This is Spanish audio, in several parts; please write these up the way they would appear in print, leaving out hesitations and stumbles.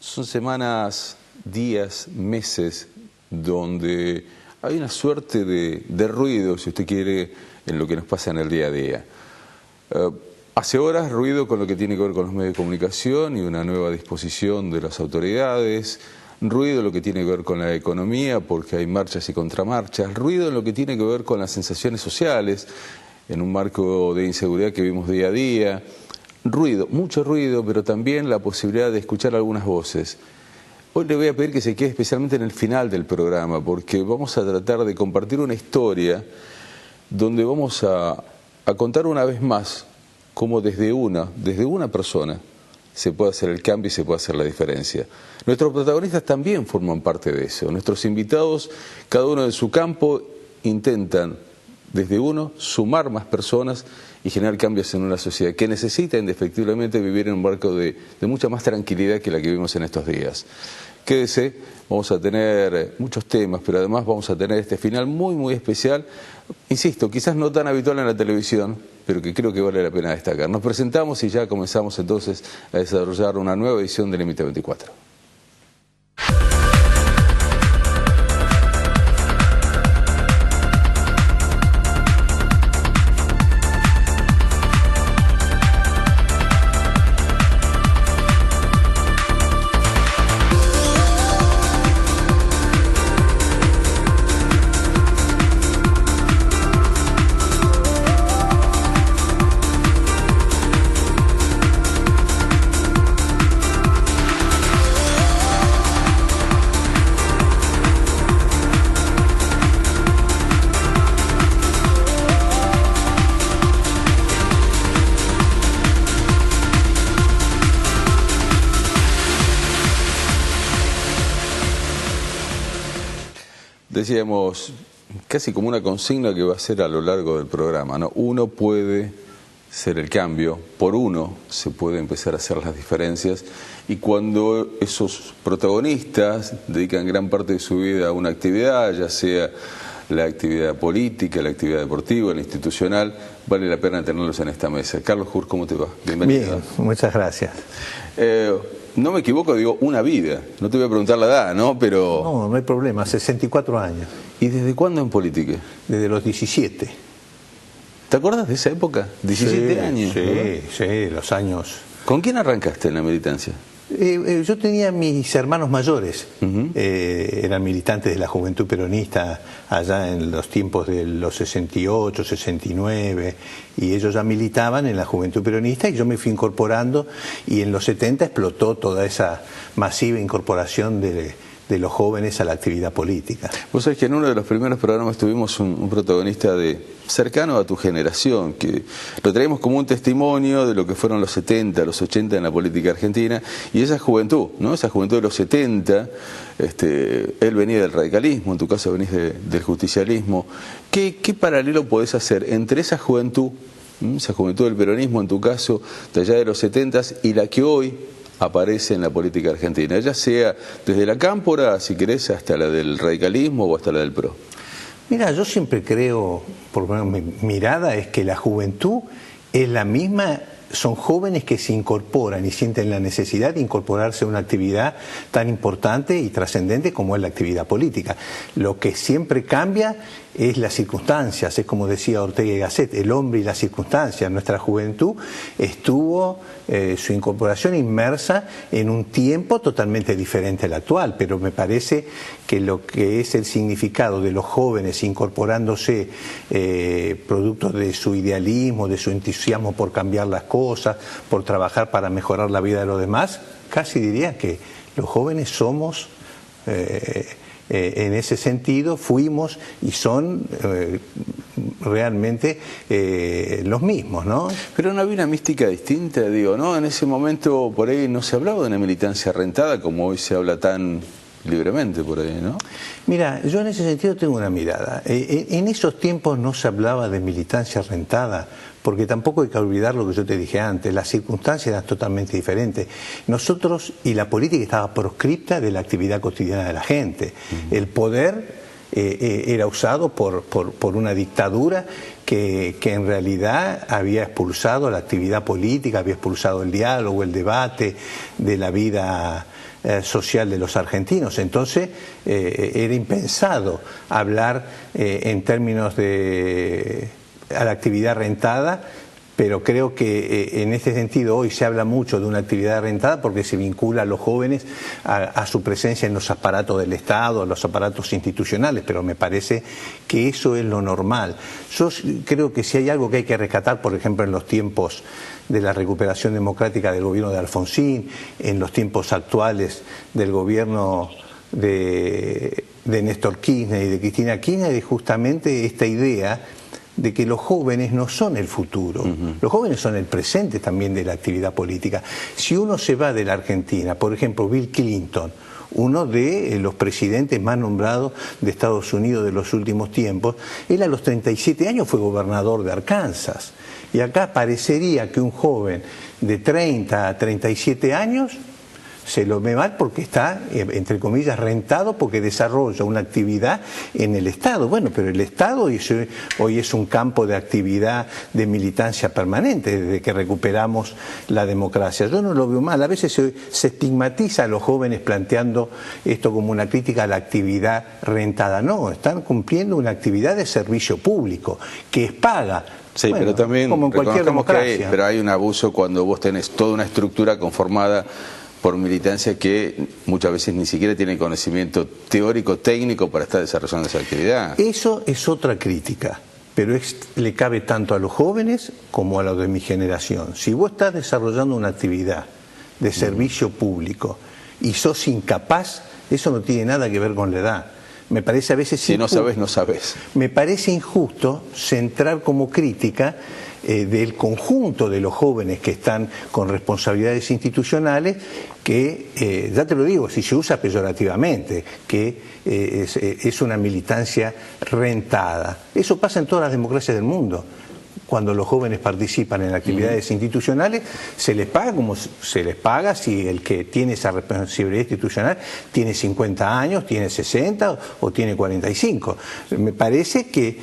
Son semanas, días, meses, donde hay una suerte de ruido, si usted quiere, en lo que nos pasa en el día a día. Hace horas ruido con lo que tiene que ver con los medios de comunicación y una nueva disposición de las autoridades, ruido en lo que tiene que ver con la economía, porque hay marchas y contramarchas, ruido en lo que tiene que ver con las sensaciones sociales, en un marco de inseguridad que vivimos día a día. Ruido, mucho ruido, pero también la posibilidad de escuchar algunas voces. Hoy le voy a pedir que se quede especialmente en el final del programa, porque vamos a tratar de compartir una historia donde vamos a contar una vez más cómo desde una persona se puede hacer el cambio y se puede hacer la diferencia. Nuestros protagonistas también forman parte de eso. Nuestros invitados, cada uno de su campo, intentan desde uno sumar más personas y generar cambios en una sociedad que necesita indefectiblemente vivir en un marco de mucha más tranquilidad que la que vivimos en estos días. Quédese, vamos a tener muchos temas, pero además vamos a tener este final muy especial, insisto, quizás no tan habitual en la televisión, pero que creo que vale la pena destacar. Nos presentamos y ya comenzamos entonces a desarrollar una nueva edición de Límite 24. Decíamos, casi como una consigna que va a ser a lo largo del programa, ¿no? Uno puede ser el cambio, por uno se puede empezar a hacer las diferencias, y cuando esos protagonistas dedican gran parte de su vida a una actividad, ya sea la actividad política, la actividad deportiva, la institucional, vale la pena tenerlos en esta mesa. Carlos Hur, ¿cómo te va? Bienvenido. Bien, muchas gracias. No me equivoco, digo una vida. No te voy a preguntar la edad, ¿no? Pero... No hay problema, 64 años. ¿Y desde cuándo en política? Desde los 17. ¿Te acuerdas de esa época? 17 años. Sí, los años. ¿Con quién arrancaste en la militancia? Yo tenía mis hermanos mayores, eran militantes de la Juventud Peronista allá en los tiempos de los 68, 69, y ellos ya militaban en la Juventud Peronista y yo me fui incorporando, y en los 70 explotó toda esa masiva incorporación de los jóvenes a la actividad política. Vos sabés que en uno de los primeros programas tuvimos un protagonista cercano a tu generación, que lo traemos como un testimonio de lo que fueron los 70, los 80 en la política argentina, y esa juventud, ¿no? Esa juventud de los 70, él venía del radicalismo, en tu caso venís del justicialismo. ¿Qué paralelo podés hacer entre esa juventud del peronismo, en tu caso, de allá de los 70, y la que hoy aparece en la política argentina, ya sea desde la cámpora, si querés, hasta la del radicalismo o hasta la del PRO? Mira, yo siempre creo, por lo menos mi mirada es que la juventud es la misma, son jóvenes que se incorporan y sienten la necesidad de incorporarse a una actividad tan importante y trascendente como es la actividad política. Lo que siempre cambia es las circunstancias, es como decía Ortega y Gasset, el hombre y las circunstancias. Nuestra juventud estuvo su incorporación inmersa en un tiempo totalmente diferente al actual, pero me parece que lo que es el significado de los jóvenes incorporándose producto de su idealismo, de su entusiasmo por cambiar las cosas, por trabajar para mejorar la vida de los demás, casi diría que los jóvenes somos... en ese sentido fuimos y son realmente los mismos, ¿no? Pero no había una mística distinta, digo, ¿no? En ese momento por ahí no se hablaba de una militancia rentada como hoy se habla tan libremente por ahí, ¿no? Mira, yo en ese sentido tengo una mirada. En esos tiempos no se hablaba de militancia rentada, porque tampoco hay que olvidar lo que yo te dije antes, las circunstancias eran totalmente diferentes. Nosotros, y la política estaba proscripta de la actividad cotidiana de la gente. El poder era usado por una dictadura que en realidad había expulsado la actividad política, había expulsado el diálogo, el debate de la vida social de los argentinos. Entonces era impensado hablar en términos de a la actividad rentada, pero creo que en este sentido hoy se habla mucho de una actividad rentada porque se vincula a los jóvenes a su presencia en los aparatos del Estado, a los aparatos institucionales, pero me parece que eso es lo normal. Yo creo que si hay algo que hay que rescatar, por ejemplo, en los tiempos de la recuperación democrática del gobierno de Alfonsín, en los tiempos actuales del gobierno de Néstor Kirchner y de Cristina Kirchner, es justamente esta idea de que los jóvenes no son el futuro, los jóvenes son el presente también de la actividad política. Si uno se va de la Argentina, por ejemplo, Bill Clinton, uno de los presidentes más nombrados de Estados Unidos de los últimos tiempos, él a los 37 años fue gobernador de Arkansas. Y acá parecería que un joven de 30 a 37 años se lo ve mal porque está, entre comillas, rentado porque desarrolla una actividad en el Estado. Bueno, pero el Estado hoy es un campo de actividad de militancia permanente desde que recuperamos la democracia. Yo no lo veo mal. A veces se estigmatiza a los jóvenes planteando esto como una crítica a la actividad rentada. No, están cumpliendo una actividad de servicio público que es paga. Sí, bueno, pero también como en cualquier democracia. pero hay un abuso cuando vos tenés toda una estructura conformada por militancia que muchas veces ni siquiera tiene conocimiento teórico, técnico para estar desarrollando esa actividad. Eso es otra crítica, pero le cabe tanto a los jóvenes como a los de mi generación. Si vos estás desarrollando una actividad de servicio público y sos incapaz, eso no tiene nada que ver con la edad. Me parece a veces si injusto, no sabes, no sabes. Me parece injusto centrar como crítica del conjunto de los jóvenes que están con responsabilidades institucionales que, ya te lo digo, si se usa peyorativamente, que es una militancia rentada. Eso pasa en todas las democracias del mundo. Cuando los jóvenes participan en actividades institucionales, se les paga como se les paga si el que tiene esa responsabilidad institucional tiene 50 años, tiene 60 o tiene 45. Me parece que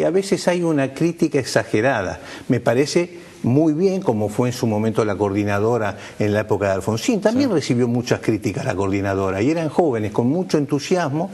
a veces hay una crítica exagerada. Me parece muy bien, como fue en su momento la coordinadora en la época de Alfonsín. También recibió muchas críticas la coordinadora y eran jóvenes con mucho entusiasmo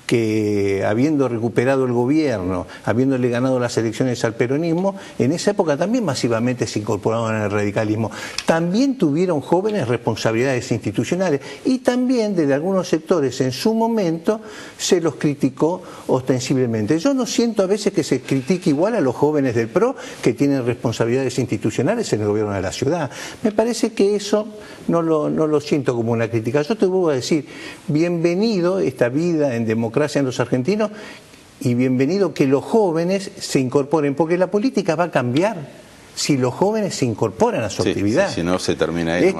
que, habiendo recuperado el gobierno, habiéndole ganado las elecciones al peronismo, en esa época también masivamente se incorporaron al radicalismo. También tuvieron jóvenes responsabilidades institucionales y también desde algunos sectores en su momento se los criticó ostensiblemente. Yo no siento a veces que se critique igual a los jóvenes del PRO que tienen responsabilidades institucionales en el gobierno de la ciudad. Me parece que eso no lo siento como una crítica. Yo te voy a decir, bienvenido esta vida en democracia en los argentinos y bienvenido que los jóvenes se incorporen, porque la política va a cambiar si los jóvenes se incorporan a su actividad. Si no se termina ahí.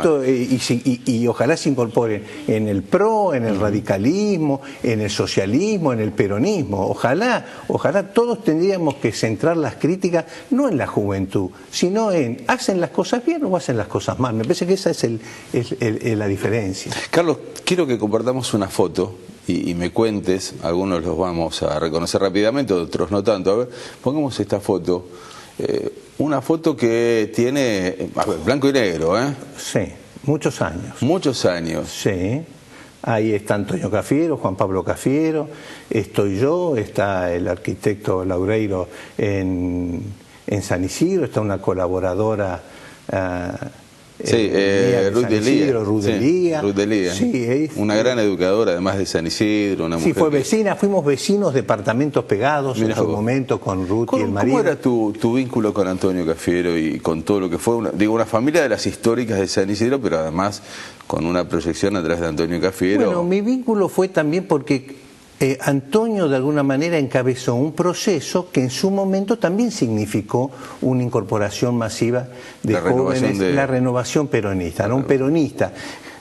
Y ojalá se incorporen en el PRO, en el radicalismo, en el socialismo, en el peronismo. Ojalá todos tendríamos que centrar las críticas no en la juventud, sino en ¿hacen las cosas bien o hacen las cosas mal? Me parece que esa es la diferencia. Carlos, quiero que compartamos una foto y me cuentes, algunos los vamos a reconocer rápidamente, otros no tanto. A ver, pongamos esta foto. Una foto que tiene blanco y negro, ¿eh? Sí, muchos años. Muchos años. Sí. Ahí está Antonio Cafiero, Juan Pablo Cafiero, estoy yo, está el arquitecto Laureiro en San Isidro, está una colaboradora Ruth Delía. Sí, una gran educadora, además de San Isidro. Una mujer fue vecina, fuimos vecinos, departamentos pegados en su momento con Ruth y el marido. ¿Cómo era tu vínculo con Antonio Cafiero y con todo lo que fue? Una familia de las históricas de San Isidro, pero además con una proyección a través de Antonio Cafiero. Bueno, mi vínculo fue también porque Antonio de alguna manera encabezó un proceso que en su momento también significó una incorporación masiva de jóvenes, la renovación peronista, ¿no? Un peronista.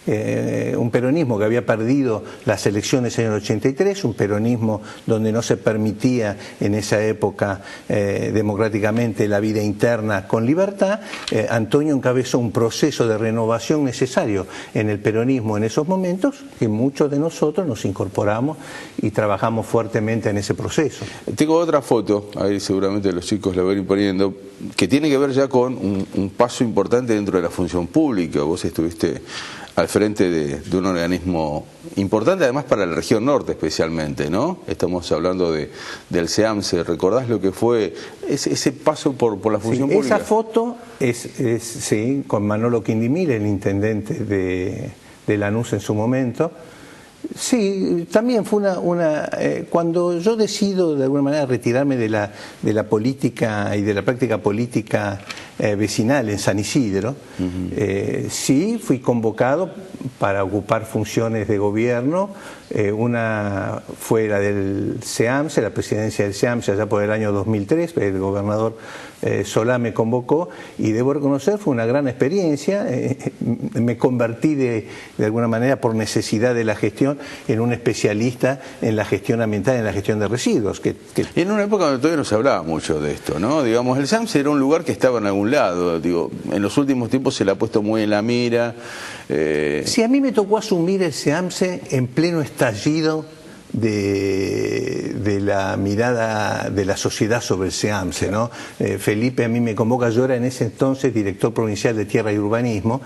Un peronismo que había perdido las elecciones en el 83, un peronismo donde no se permitía en esa época democráticamente la vida interna con libertad. Antonio encabezó un proceso de renovación necesario en el peronismo en esos momentos, que muchos de nosotros nos incorporamos y trabajamos fuertemente en ese proceso. Tengo otra foto, ahí seguramente los chicos la van a ir poniendo, que tiene que ver ya con un paso importante dentro de la función pública. Vos estuviste al frente de un organismo importante, además para la región norte especialmente, ¿no? Estamos hablando del SEAMSE. ¿Recordás lo que fue ese paso por la función pública? Esa foto es con Manolo Quindimil, el intendente de Lanús en su momento. Sí, también fue cuando yo decido de alguna manera retirarme de la política y de la práctica política vecinal en San Isidro, sí fui convocado para ocupar funciones de gobierno. Una fue la del SEAMSE, la presidencia del SEAMSE allá por el año 2003, el gobernador Solá me convocó y debo reconocer fue una gran experiencia. Me convertí de alguna manera por necesidad de la gestión en un especialista en la gestión ambiental, en la gestión de residuos. Y en una época donde todavía no se hablaba mucho de esto, ¿no? Digamos, el SEAMSE era un lugar que estaba en algún lado. Digo, en los últimos tiempos se le ha puesto muy en la mira. Sí, a mí me tocó asumir el SEAMSE en pleno estallido de la mirada de la sociedad sobre el SEAMSE, ¿no? Felipe a mí me convoca, yo era en ese entonces director provincial de Tierra y Urbanismo.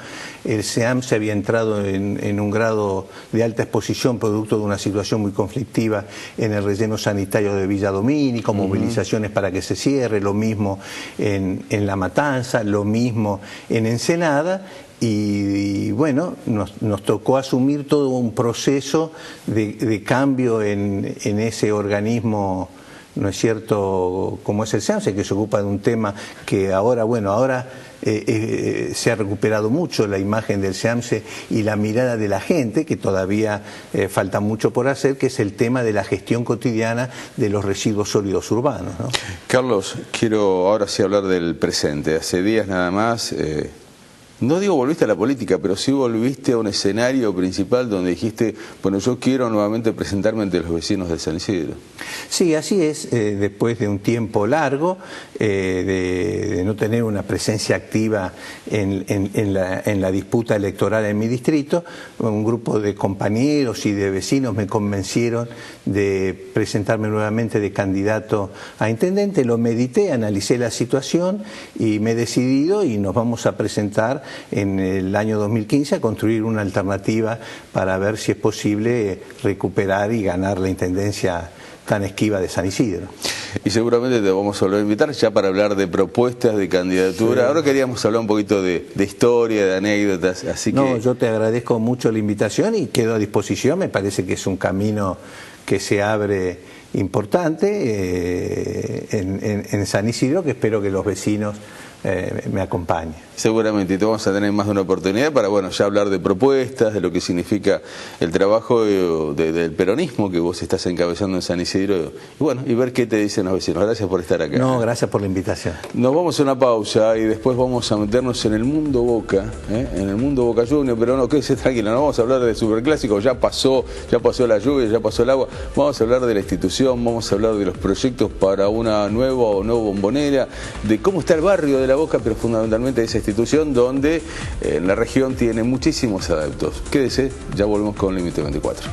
El SEAMSE había entrado en un grado de alta exposición producto de una situación muy conflictiva en el relleno sanitario de Villa Domínico, movilizaciones para que se cierre, lo mismo en La Matanza, lo mismo en Ensenada. Y bueno, nos tocó asumir todo un proceso de cambio en ese organismo, ¿no es cierto?, como es el SEAMSE, que se ocupa de un tema que ahora, se ha recuperado mucho la imagen del SEAMSE y la mirada de la gente, que todavía falta mucho por hacer, que es el tema de la gestión cotidiana de los residuos sólidos urbanos, ¿no? Carlos, quiero ahora sí hablar del presente. Hace días nada más... no digo volviste a la política, pero sí volviste a un escenario principal donde dijiste, bueno, yo quiero nuevamente presentarme ante los vecinos de San Isidro. Sí, así es, después de un tiempo largo, de no tener una presencia activa en la disputa electoral en mi distrito, un grupo de compañeros y de vecinos me convencieron de presentarme nuevamente de candidato a intendente. Lo medité, analicé la situación y me he decidido y nos vamos a presentar en el año 2015 a construir una alternativa para ver si es posible recuperar y ganar la intendencia tan esquiva de San Isidro. Y seguramente te vamos a volver a invitar ya para hablar de propuestas, de candidatura. Sí. Ahora queríamos hablar un poquito de historia, de anécdotas, así que... No, yo te agradezco mucho la invitación y quedo a disposición. Me parece que es un camino que se abre importante en San Isidro, que espero que los vecinos me acompañen. Seguramente, y te vamos a tener más de una oportunidad para, bueno, ya hablar de propuestas, de lo que significa el trabajo del peronismo que vos estás encabezando en San Isidro, y bueno, y ver qué te dicen los vecinos. Gracias por estar acá. No, gracias por la invitación. Nos vamos a una pausa y después vamos a meternos en el mundo Boca, en el mundo Boca Juniors, pero no, quédese tranquilo, no vamos a hablar de Superclásico, ya pasó la lluvia, ya pasó el agua, vamos a hablar de la institución, vamos a hablar de los proyectos para una nueva bombonera, de cómo está el barrio de la Boca, pero fundamentalmente de esa institución donde en la región tiene muchísimos adeptos. Quédese, ya volvemos con Límite 24.